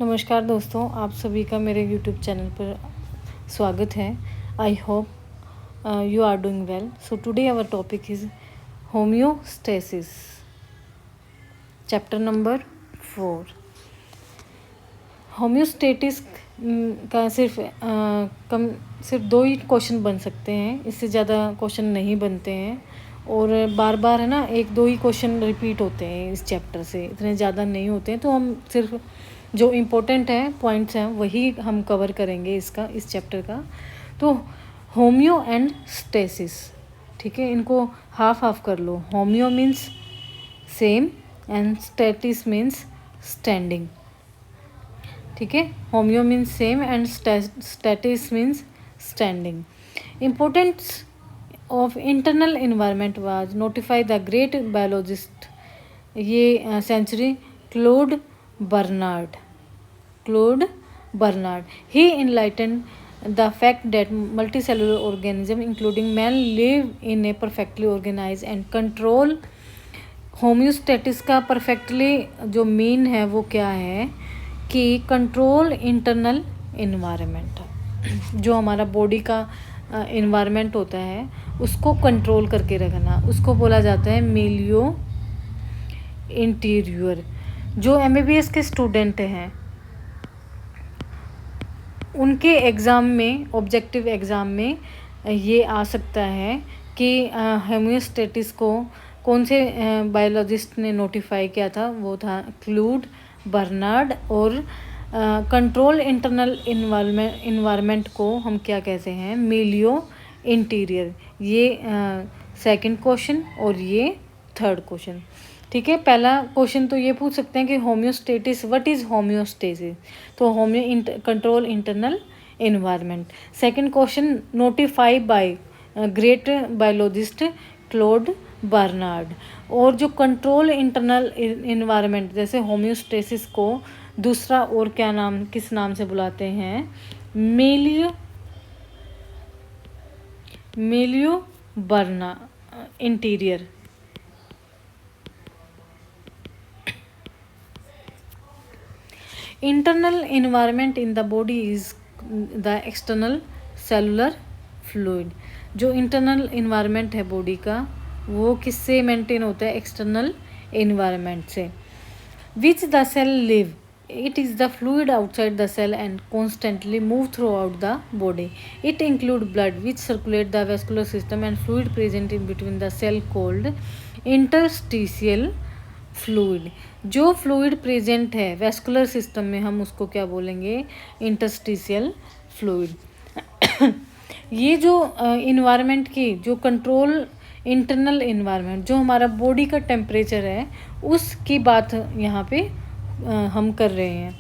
नमस्कार दोस्तों, आप सभी का मेरे यूट्यूब चैनल पर स्वागत है। I hope you are doing well. So today our topic is homeostasis, chapter number 4। Homeostasis का सिर्फ 2 ही क्वेश्चन बन सकते हैं, इससे ज़्यादा क्वेश्चन नहीं बनते हैं और बार बार है ना 1-2 ही क्वेश्चन रिपीट होते हैं इस चैप्टर से, इतने ज़्यादा नहीं होते हैं। तो हम सिर्फ जो इम्पोर्टेंट है पॉइंट्स हैं वही हम कवर करेंगे इस चैप्टर का। तो होम्यो एंड स्टेसिस, ठीक है, इनको हाफ हाफ कर लो। Homeo means same and stasis means standing, ठीक है। Homeo means same and stasis means standing. Importance of internal environment was notify the great biologist, ये century Claude Bernard. He enlightened the fact that multicellular organisms including man live in a perfectly organized and control। Homeostasis का perfectly जो mean है वो क्या है कि control internal environment, जो हमारा बॉडी का इन्वायरमेंट होता है उसको कंट्रोल करके रखना, उसको बोला जाता है मिलियो इंटीरियर। जो MBBS के स्टूडेंट हैं उनके एग्ज़ाम में, ऑब्जेक्टिव एग्ज़ाम में ये आ सकता है कि होम्योस्टेटिस को कौन से बायोलॉजिस्ट ने नोटिफाई किया था। वो था क्लूड बर्नार्ड। और कंट्रोल इंटरनल इन्वायरमेंट को हम क्या कहते हैं, मिलियो इंटीरियर। ये सेकंड क्वेश्चन और ये थर्ड क्वेश्चन, ठीक है। पहला क्वेश्चन तो ये पूछ सकते हैं कि होम्योस्टेटिस, व्हाट इज़ होम्योस्टेसिस। तो control internal environment. Second question, notify by great biologist Claude Bernard. और जो कंट्रोल इंटरनल इन्वायरमेंट, जैसे होम्योस्टेसिस को दूसरा और क्या नाम, किस नाम से बुलाते हैं, मिलियो बर्ना interior. Internal environment in the body is the external cellular fluid. जो इंटरनल इन्वायरमेंट है बॉडी का वो किससे मेंटेन होता है, एक्सटर्नल इन्वायरमेंट से। Which the cell live, it is the fluid outside the cell and constantly move throughout the body. It include blood which circulate the vascular system and fluid present in between the cell called interstitial fluid। जो fluid present है vascular system में हम उसको क्या बोलेंगे, interstitial fluid. ये जो environment की जो कंट्रोल इंटरनल इन्वायरमेंट, जो हमारा बॉडी का टेम्परेचर है उसकी बात यहाँ पे हम कर रहे हैं।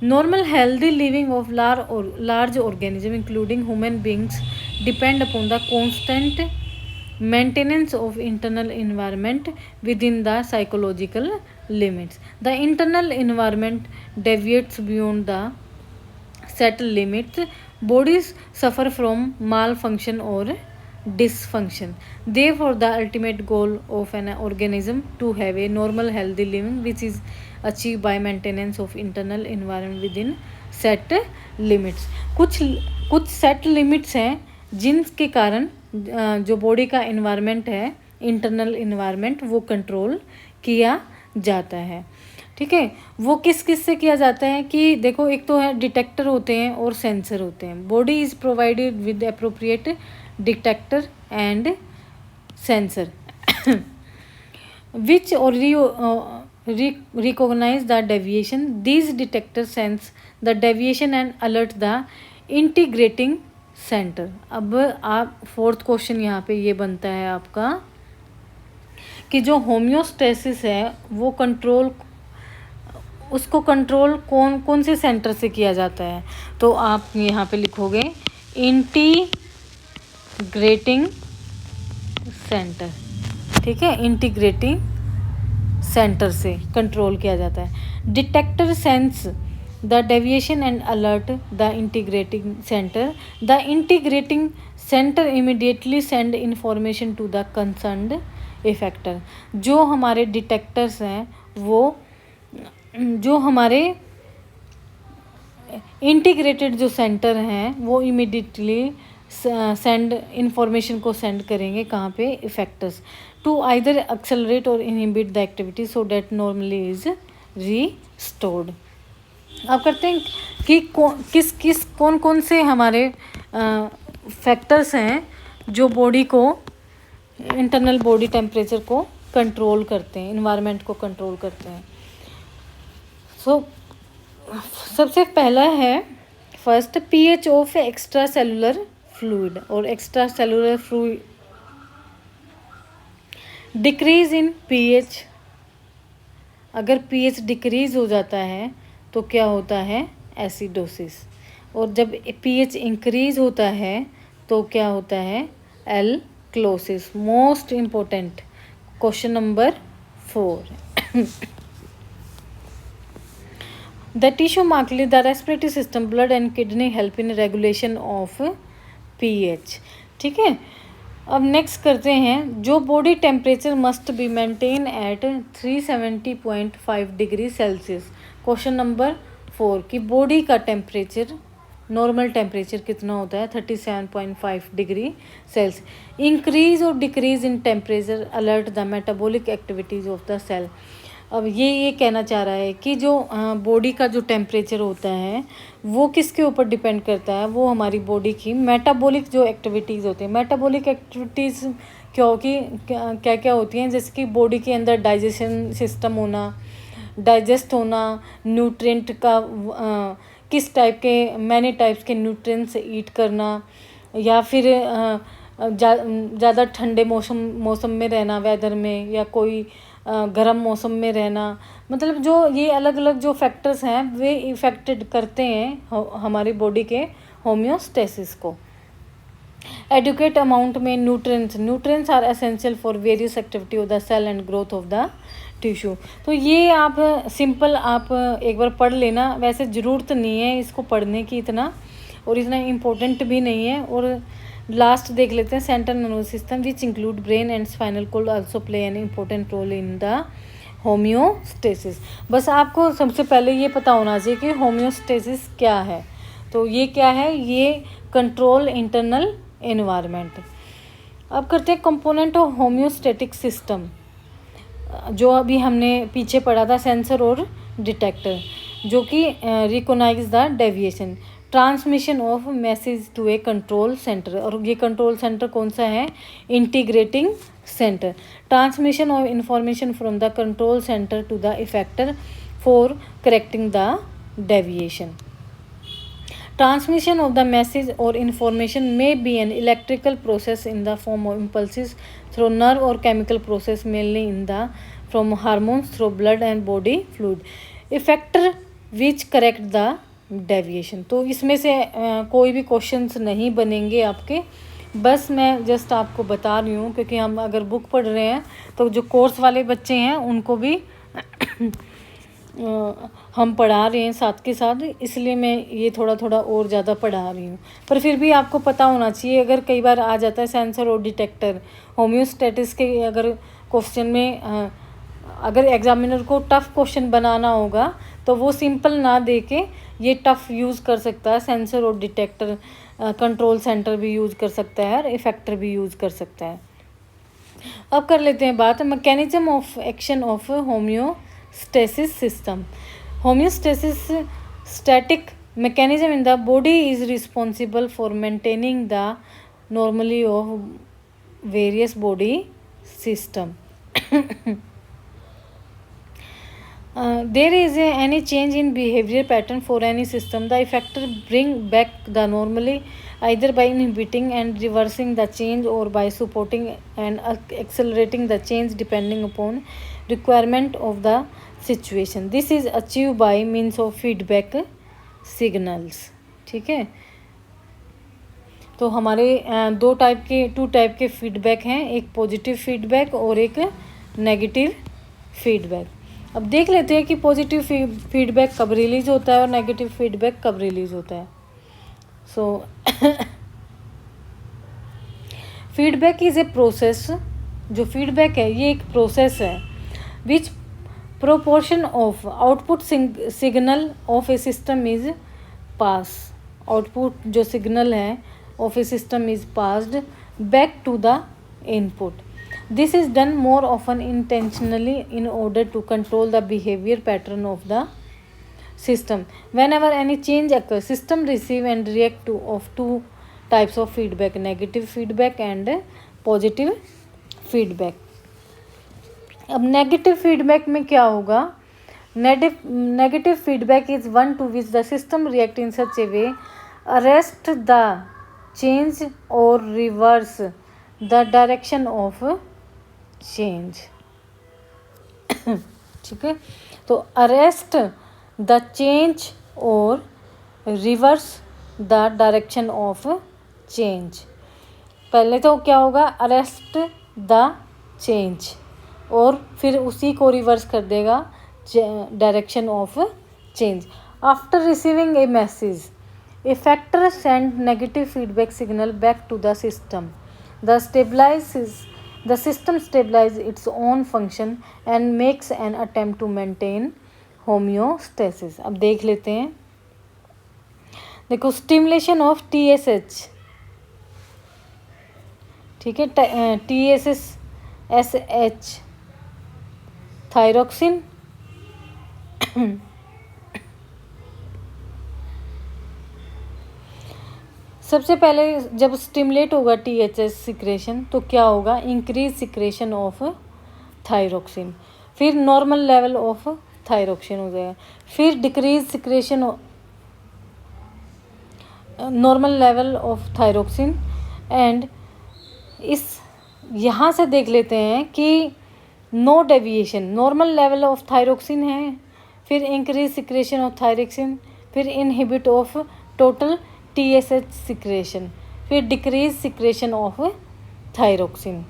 Normal healthy living of large organism including human beings depend upon the constant maintenance of internal environment within the psychological limits. The internal environment deviates beyond the set limits, bodies suffer from malfunction or dysfunction. Therefore the ultimate goal of an organism to have a normal healthy living which is achieved by maintenance of internal environment within set limits। कुछ set limits हैं जिनके कारण जो body का environment है, internal environment, वो control किया जाता है, ठीक है। वो किस किस से किया जाता है कि देखो, एक तो है डिटेक्टर होते हैं और सेंसर होते हैं। Body is provided with appropriate detector and sensor which are recognize the deviation. These detectors sense the deviation and alert the integrating center। अब आप फोर्थ क्वेश्चन यहाँ पे ये बनता है आपका कि जो होम्योस्टेसिस है वो उसको कंट्रोल कौन से सेंटर से किया जाता है। तो आप यहाँ पे लिखोगे इंटीग्रेटिंग सेंटर, ठीक है, इंटीग्रेटिंग सेंटर से कंट्रोल किया जाता है। Detector sense the deviation and alert the integrating centre. The integrating centre immediately send information to the concerned effector. जो हमारे डिटेक्टर्स हैं वो जो हमारे इंटीग्रेटेड जो सेंटर हैं वो इमिडिएटली सेंड इंफॉर्मेशन को सेंड करेंगे कहाँ पे, इफेक्टर्स, टू आइदर एक्सेलरेट और inhibit the activity so that normally is restored. अब करते हैं कि कौन कौन से हमारे फैक्टर्स हैं जो बॉडी को, इंटरनल बॉडी टेम्परेचर को कंट्रोल करते हैं, इन्वायरमेंट को कंट्रोल करते हैं। सबसे पहला है first pH of extracellular fluid और extracellular fluid decrease in pH. अगर पीएच डिक्रीज हो जाता है तो क्या होता है, एसिडोसिस। और जब पीएच इंक्रीज होता है तो क्या होता है, alkalosis. Most important question number 4। The tissue markedly, the respiratory system, blood and kidney help in regulation of pH। ठीक है, अब नेक्स्ट करते हैं, जो body temperature must be maintain at 370.5 degree Celsius. Question number 4 कि बॉडी का temperature, normal temperature कितना होता है, 37.5 डिग्री सेल्सियस। इंक्रीज और decrease in temperature alert the metabolic activities of the cell. अब ये कहना चाह रहा है कि जो बॉडी का जो टेम्परेचर होता है वो किसके ऊपर डिपेंड करता है, वो हमारी बॉडी की मेटाबॉलिक जो एक्टिविटीज़ होती हैं। मेटाबॉलिक एक्टिविटीज़ क्योंकि क्या क्या होती हैं, जैसे कि बॉडी के अंदर डाइजेशन सिस्टम होना, डाइजेस्ट होना, न्यूट्रिएंट का किस टाइप के, मैनी टाइप्स के न्यूट्रिएंट्स ईट करना, या फिर ज़्यादा ठंडे मौसम में रहना, वेदर में, या कोई गर्म मौसम में रहना। मतलब जो ये अलग अलग जो फैक्टर्स हैं वे इफेक्टेड करते हैं हमारी बॉडी के होम्योस्टेसिस को। एडुकेट अमाउंट में nutrients are essential for various activity of the cell and growth of the tissue. तो ये आप सिंपल आप एक बार पढ़ लेना, वैसे ज़रूरत नहीं है इसको पढ़ने की इतना, और इतना इम्पोर्टेंट भी नहीं है। और लास्ट देख लेते हैं, central nervous system which include brain and spinal cord also play an important role in the homeostasis. बस आपको सबसे पहले ये पता होना चाहिए कि होम्योस्टेसिस क्या है। तो ये क्या है, ये कंट्रोल इंटरनल एनवायरनमेंट। अब करते हैं कंपोनेंट ऑफ होम्योस्टेटिक सिस्टम, जो अभी हमने पीछे पढ़ा था, सेंसर और डिटेक्टर, जो कि recognise the deviation, transmission of message to a control centre. और ये कंट्रोल सेंटर कौन सा है, integrating centre. Transmission of information from the control centre to the effector for correcting the deviation. Transmission of the message or information may be an electrical process in the form of impulses through nerve or chemical process mainly in the from hormones through blood and body fluid. Effector which correct the deviation. तो इसमें से कोई भी questions नहीं बनेंगे आपके, बस मैं जस्ट आपको बता रही हूँ, क्योंकि हम अगर बुक पढ़ रहे हैं तो जो कोर्स वाले बच्चे हैं उनको भी हम पढ़ा रहे हैं साथ के साथ, इसलिए मैं ये थोड़ा थोड़ा और ज़्यादा पढ़ा रही हूँ। पर फिर भी आपको पता होना चाहिए, अगर कई बार आ जाता है सेंसर और डिटेक्टर होम्योस्टेटिस के अगर क्वेश्चन में, अगर एग्जामिनर को टफ़ क्वेश्चन बनाना होगा तो वो सिंपल ना दे के ये टफ़ यूज़ कर सकता है। सेंसर और डिटेक्टर, कंट्रोल सेंटर भी यूज़ कर सकता है और इफेक्टर भी यूज़ कर सकता है। अब कर लेते हैं बात mechanism of action of homeostasis system. Homeostasis static mechanism in the body is responsible for maintaining the normalcy of various body system. There is any change in behavior pattern for any system, the effector bring back the normalcy either by inhibiting and reversing the change or by supporting and accelerating the change depending upon requirement of the situation. This is achieved by means of feedback signals। ठीक है, तो हमारे to type के feedback हैं, एक positive feedback और एक negative feedback. अब देख लेते हैं कि पॉजिटिव फीडबैक कब रिलीज होता है और नेगेटिव फीडबैक कब रिलीज होता है। So feedback is a process, जो फीडबैक है ये एक प्रोसेस है which proportion of output signal of a system is pass, output जो सिग्नल है of a system is passed back to the input. This is done more often intentionally in order to control the behaviour pattern of the system. Whenever any change occurs, system receive and react to of two types of feedback, negative feedback and positive feedback. अब negative feedback में क्या होगा? Negative feedback is one to which the system react in such a way arrest the change or reverse the direction of change. ठीक है, तो arrest the change or reverse the direction of change. पहले तो क्या होगा? Arrest the change और फिर उसी को रिवर्स कर देगा direction of change. After receiving a message a factor send negative feedback signal back to the system. The system stabilise its own function and makes an attempt to maintain homeostasis. अब देख लेते हैं. देखो, stimulation of TSH, ठीक है, TSH thyroxine सबसे पहले जब स्टिमुलेट होगा TSH सिक्रेशन तो क्या होगा? इंक्रीज सिक्रेशन ऑफ थायरोक्सिन, फिर नॉर्मल लेवल ऑफ थायरोक्सिन हो जाएगा, फिर decrease secretion normal level of thyroxine. And इस यहाँ से देख लेते हैं कि no deviation, normal level of thyroxine है, फिर इंक्रीज सिक्रेशन ऑफ थायरोक्सिन, फिर inhibit of total TSH secretion, फिर डिक्रीज सिक्रेशन ऑफ थायरोक्सिन.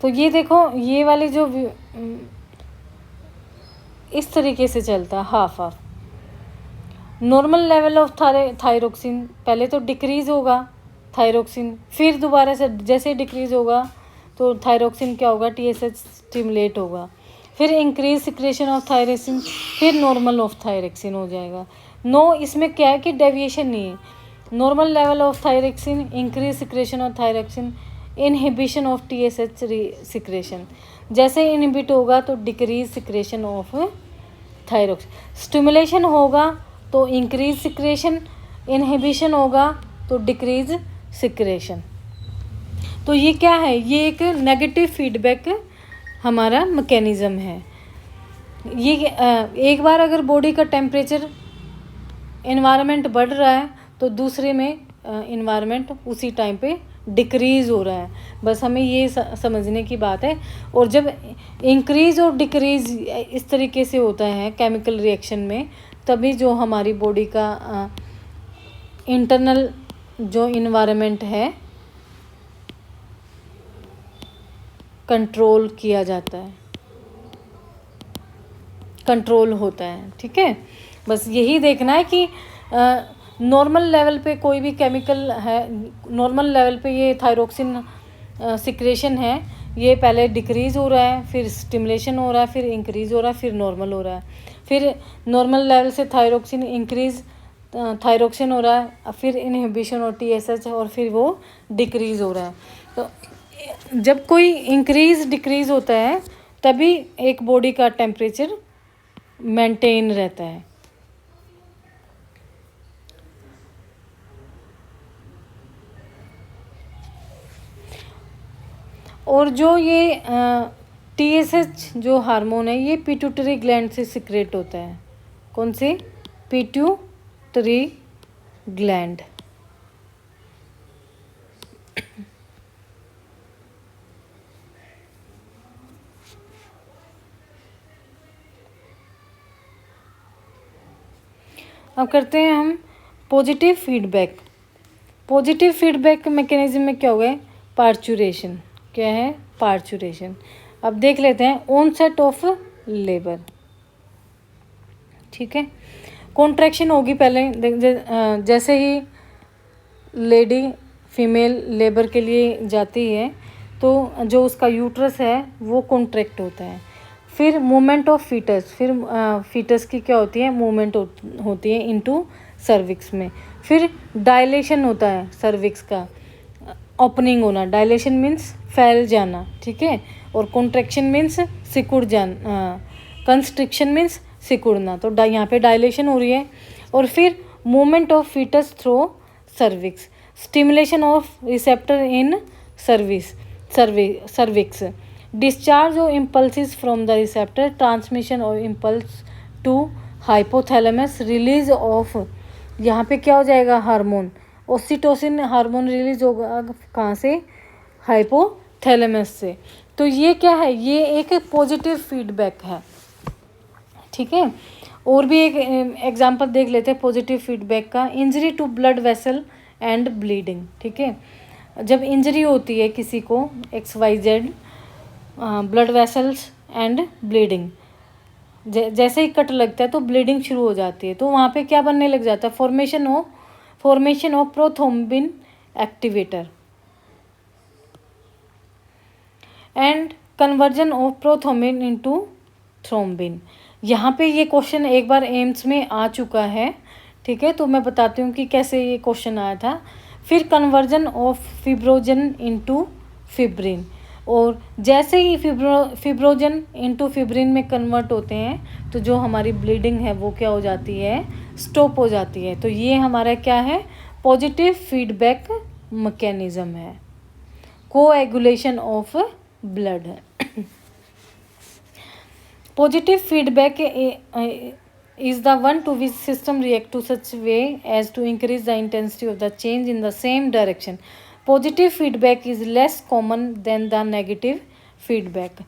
तो ये देखो, ये वाली जो इस तरीके से चलता है half half. Normal level of thyroxine पहले तो डिक्रीज होगा थायरोक्सिन, फिर दोबारा से जैसे डिक्रीज होगा तो थायरोक्सिन क्या होगा? TSH स्टिमुलेट होगा, फिर इंक्रीज सिक्रेशन ऑफ थायरोक्सिन, फिर नॉर्मल ऑफ थायरोक्सिन हो जाएगा. नो, इसमें क्या है कि डेविएशन नहीं है. Normal level of thyroxine, increase secretion of thyroxine, inhibition of TSH secretion. जैसे इनहिबिट होगा तो decrease secretion of thyroxine. Stimulation होगा तो इंक्रीज सिक्रेशन, इनहिबिशन होगा तो डिक्रीज सिक्रेशन. तो ये क्या है? ये एक नेगेटिव फीडबैक हमारा मैकेनिज़्म है. ये एक बार अगर बॉडी का टेम्परेचर इन्वायरमेंट बढ़ रहा है तो दूसरे में इन्वायरमेंट उसी टाइम पे डिक्रीज़ हो रहा है. बस हमें ये समझने की बात है. और जब इंक्रीज़ और डिक्रीज़ इस तरीके से होता है केमिकल रिएक्शन में, तभी जो हमारी बॉडी का इंटरनल जो इन्वायरमेंट है कंट्रोल किया जाता है, कंट्रोल होता है. ठीक है, बस यही देखना है कि नॉर्मल लेवल पे कोई भी केमिकल है, नॉर्मल लेवल पे ये थायरोक्सिन सिक्रेशन है, ये पहले डिक्रीज़ हो रहा है, फिर स्टिमुलेशन हो रहा है, फिर इंक्रीज़ हो रहा है, फिर नॉर्मल हो रहा है, फिर नॉर्मल लेवल से थायरोक्सिन इंक्रीज़ थायरोक्सिन हो रहा है, फिर इनहिबिशन और TSH, और फिर वो डिक्रीज़ हो रहा है. तो जब कोई इंक्रीज़ डिक्रीज़ होता है तभी एक बॉडी का टेम्परेचर मेंटेन रहता है. और जो ये TSH जो हार्मोन है ये पिट्यूटरी ग्लैंड से सिक्रेट होता है. कौन से? Pituitary gland. अब करते हैं हम positive feedback. Positive feedback mechanism में क्या होगा? पार्चुरेशन. क्या है? पार्चुरेशन. अब देख लेते हैं ऑनसेट ऑफ लेबर. ठीक है। कॉन्ट्रैक्शन होगी पहले, जैसे ही लेडी फीमेल लेबर के लिए जाती है तो जो उसका यूट्रस है वो कॉन्ट्रैक्ट होता है। फिर मूवमेंट ऑफ फीटस, फिर फीटस की क्या होती है, मूवमेंट होती है इनटू सर्विक्स में। फिर डायलेशन होता है सर्विक्स का, ओपनिंग होना। डायलेशन मीन्स फैल जाना, ठीक है। और कॉन्ट्रैक्शन मीन्स सिकुड़ जाना, कंस्ट्रिक्शन मीन्स सिकुड़ना। तो यहाँ पे डायलेशन हो रही है। और फिर movement of foetus through cervix, stimulation of receptor in cervix, discharge of impulses from the receptor, transmission of impulse to hypothalamus, release of, यहाँ पे क्या हो जाएगा, हार्मोन ऑक्सीटोसिन हार्मोन रिलीज होगा कहाँ से, हाइपोथैलेमस से। तो ये क्या है, ये एक पॉजिटिव फीडबैक है, ठीक है। और भी एक एग्जांपल देख लेते हैं पॉजिटिव फीडबैक का। Injury to blood vessel and bleeding, ठीक है। जब इंजरी होती है किसी को XYZ, blood vessels and bleeding, जैसे ही कट लगता है तो ब्लीडिंग शुरू हो जाती है। तो वहाँ पे क्या बनने लग जाता है, formation of prothrombin activator and conversion of prothrombin into thrombin. यहाँ पे ये क्वेश्चन एक बार एम्स में आ चुका है, ठीक है। तो मैं बताती हूँ कि कैसे ये क्वेश्चन आया था। फिर कन्वर्जन ऑफ फिब्रोजन इनटू फिब्रिन, और जैसे ही फिब्रोजन इनटू फिब्रिन में कन्वर्ट होते हैं तो जो हमारी ब्लीडिंग है वो क्या हो जाती है, स्टॉप हो जाती है। तो ये हमारा क्या है, पॉजिटिव फीडबैक मैकेनिज्म है, कोएगुलेशन ऑफ ब्लड है। Positive feedback is the one to which system react to such way as to increase the intensity of the change in the same direction. Positive feedback is less common than the negative feedback.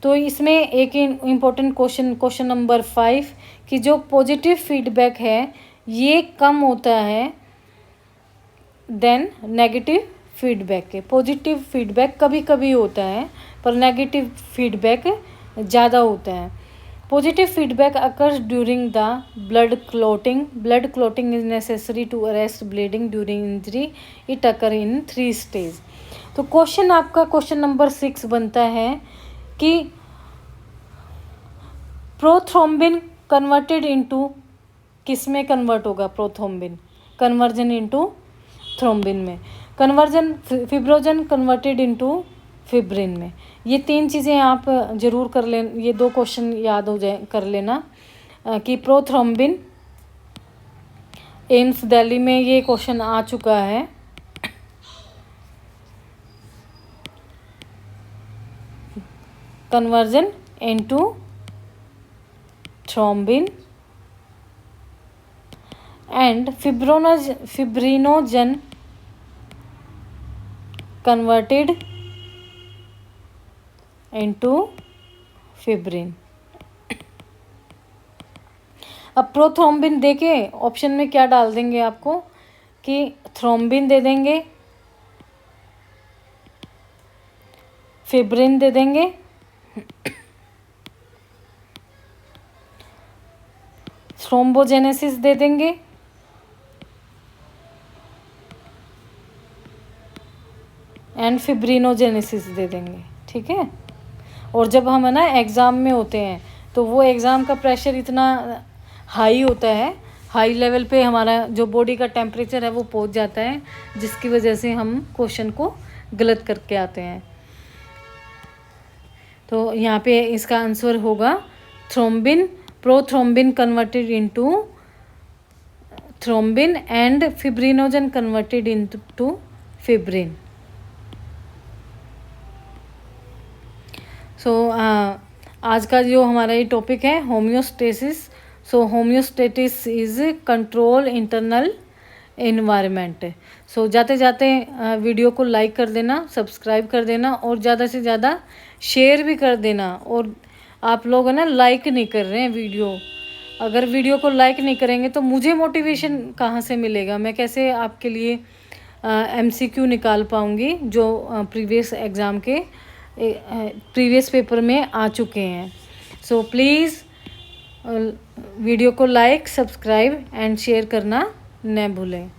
तो इसमें एक important question number 5 कि जो positive feedback है ये कम होता है then negative feedback के। पॉजिटिव फीडबैक कभी कभी होता है पर नेगेटिव फीडबैक ज़्यादा होता है। Positive feedback occurs during the blood clotting is necessary to arrest bleeding during injury, it occur in 3 stage. तो क्वेश्चन आपका क्वेश्चन नंबर 6 बनता है कि प्रोथ्रोम्बिन कन्वर्टेड इनटू, किस में कन्वर्ट होगा प्रोथ्रोम्बिन, कन्वर्जन इनटू थ्रोम्बिन में, कन्वर्जन फिब्रोजन कन्वर्टेड इनटू फिब्रिन में। ये 3 चीज़ें आप जरूर कर लें, ये 2 क्वेश्चन याद हो जाए कर लेना कि प्रोथ्रोम्बिन, एम्स दिल्ली में ये क्वेश्चन आ चुका है। Conversion into thrombin and fibrinogen converted into fibrin. अब प्रोथ्रोम्बिन देके ऑप्शन में क्या डाल देंगे आपको कि थ्रोम्बिन दे देंगे, फिब्रिन दे देंगे, थ्रोम्बोजेनेसिस दे देंगे, एंड फिब्रिनोजेनेसिस दे देंगे, ठीक है। और जब हम है ना एग्ज़ाम में होते हैं तो वो एग्ज़ाम का प्रेशर इतना हाई होता है, हाई लेवल पे हमारा जो बॉडी का टेम्परेचर है वो पहुंच जाता है, जिसकी वजह से हम क्वेश्चन को गलत करके आते हैं। तो यहाँ पे इसका आंसर होगा thrombin, prothrombin converted into thrombin and fibrinogen converted into fibrin. So आज का जो हमारा ये टॉपिक है homeostasis. So homeostasis is control internal environment. So जाते जाते वीडियो को लाइक कर देना, सब्सक्राइब कर देना और ज़्यादा से ज़्यादा शेयर भी कर देना। और आप लोग है ना लाइक नहीं कर रहे हैं वीडियो, अगर वीडियो को लाइक नहीं करेंगे तो मुझे मोटिवेशन कहाँ से मिलेगा, मैं कैसे आपके लिए MCQ निकाल पाऊँगी जो प्रीवियस एग्ज़ाम के प्रीवियस पेपर में आ चुके हैं। सो प्लीज़ वीडियो को लाइक, सब्सक्राइब एंड शेयर करना न भूलें।